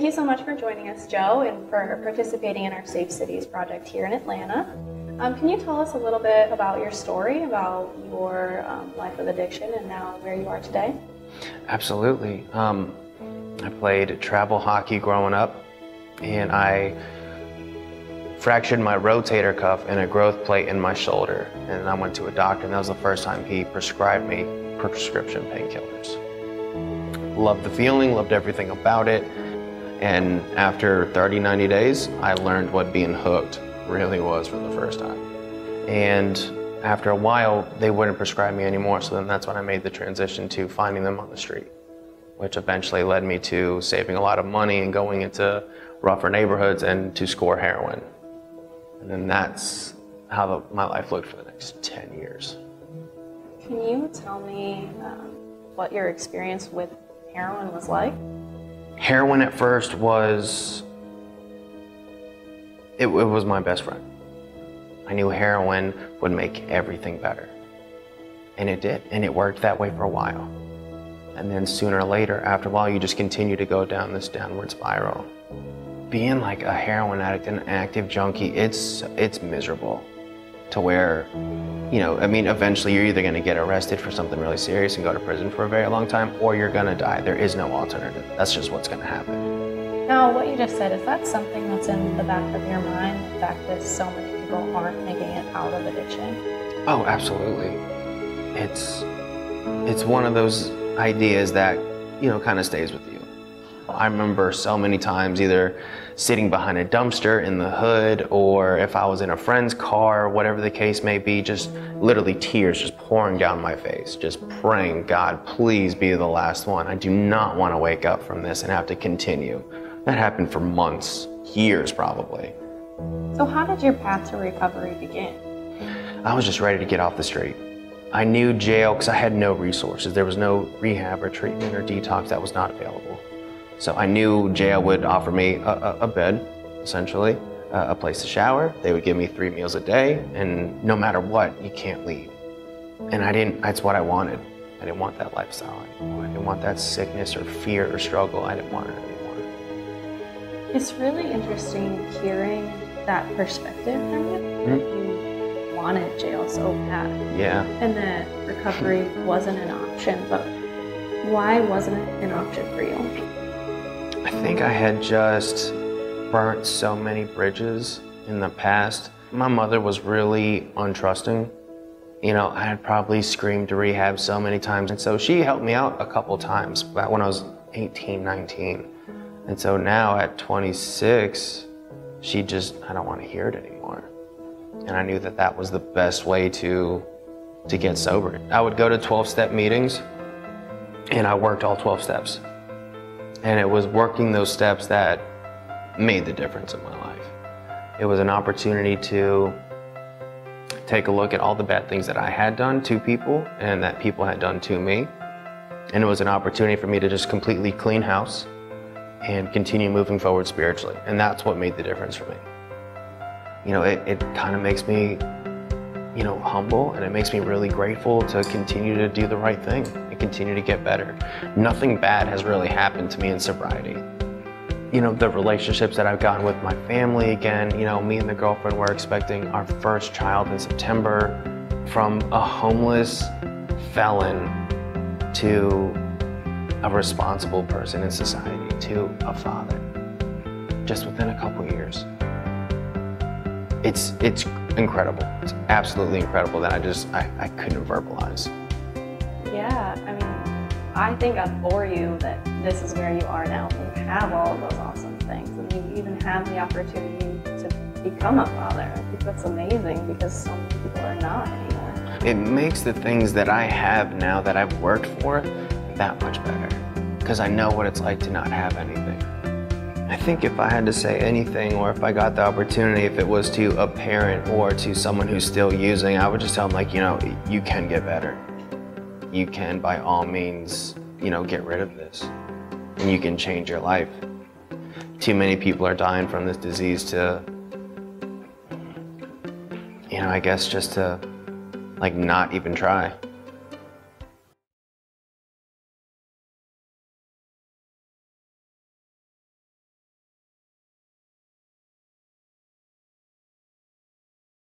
Thank you so much for joining us, Joe, and for participating in our Safe Cities project here in Atlanta. Can you tell us a little bit about your story, about your life with addiction, and now where you are today? Absolutely. I played travel hockey growing up, and I fractured my rotator cuff and a growth plate in my shoulder. And I went to a doctor, and that was the first time he prescribed me prescription painkillers. Loved the feeling, loved everything about it. And after 30, 90 days, I learned what being hooked really was for the first time. And after a while, they wouldn't prescribe me anymore, so then that's when I made the transition to finding them on the street, which eventually led me to saving a lot of money and going into rougher neighborhoods and to score heroin. And then that's how my life looked for the next 10 years. Can you tell me what your experience with heroin was like? Heroin at first was, it was my best friend. I knew heroin would make everything better. And it did, and it worked that way for a while. And then sooner or later, after a while, you just continue to go down this downward spiral. Being like a heroin addict and an active junkie, it's miserable. To where, you know, I mean, eventually you're either gonna get arrested for something really serious and go to prison for a very long time, or you're gonna die. There is no alternative. That's just what's gonna happen. Now, what you just said, is that something that's in the back of your mind, the fact that so many people aren't making it out of addiction? Oh, absolutely. It's one of those ideas that, you know, kind of stays with you. I remember so many times either sitting behind a dumpster in the hood, or if I was in a friend's car, whatever the case may be, just literally tears just pouring down my face, just praying, God, please be the last one. I do not want to wake up from this and have to continue. That happened for months, years probably. So how did your path to recovery begin? I was just ready to get off the street. I knew jail because I had no resources. There was no rehab or treatment or detox that was not available. So I knew jail would offer me a bed, essentially, a place to shower. They would give me 3 meals a day, and no matter what, you can't leave. And that's what I wanted. I didn't want that lifestyle anymore. I didn't want that sickness or fear or struggle. I didn't want it anymore. It's really interesting hearing that perspective from you. Mm-hmm. You wanted jail so bad. Yeah. And that recovery wasn't an option, but why wasn't it an option for you? I think I had just burnt so many bridges in the past. My mother was really untrusting. You know, I had probably screamed to rehab so many times. And so she helped me out a couple times back when I was 18, 19. And so now at 26, I don't want to hear it anymore. And I knew that that was the best way to get sober. I would go to 12-step meetings, and I worked all 12 steps. And it was working those steps that made the difference in my life. It was an opportunity to take a look at all the bad things that I had done to people and that people had done to me. And it was an opportunity for me to just completely clean house and continue moving forward spiritually. And that's what made the difference for me. You know, it kind of makes me, you know, humble, and it makes me really grateful to continue to do the right thing and continue to get better. Nothing bad has really happened to me in sobriety. You know, the relationships that I've gotten with my family, again, you know, me and the girlfriend were expecting our first child in September. From a homeless felon to a responsible person in society to a father, just within a couple years. It's incredible. It's absolutely incredible that I couldn't verbalize. Yeah, I mean, I think for you that this is where you are now. You have all of those awesome things, and you even have the opportunity to become a father. I think that's amazing because so many people are not anymore. It makes the things that I have now that I've worked for that much better, because I know what it's like to not have anything. I think if I had to say anything, or if I got the opportunity, if it was to a parent or to someone who's still using, I would just tell them, like, you know, you can get better. You can, by all means, you know, get rid of this, and you can change your life. Too many people are dying from this disease to, you know, I guess just to, like, not even try.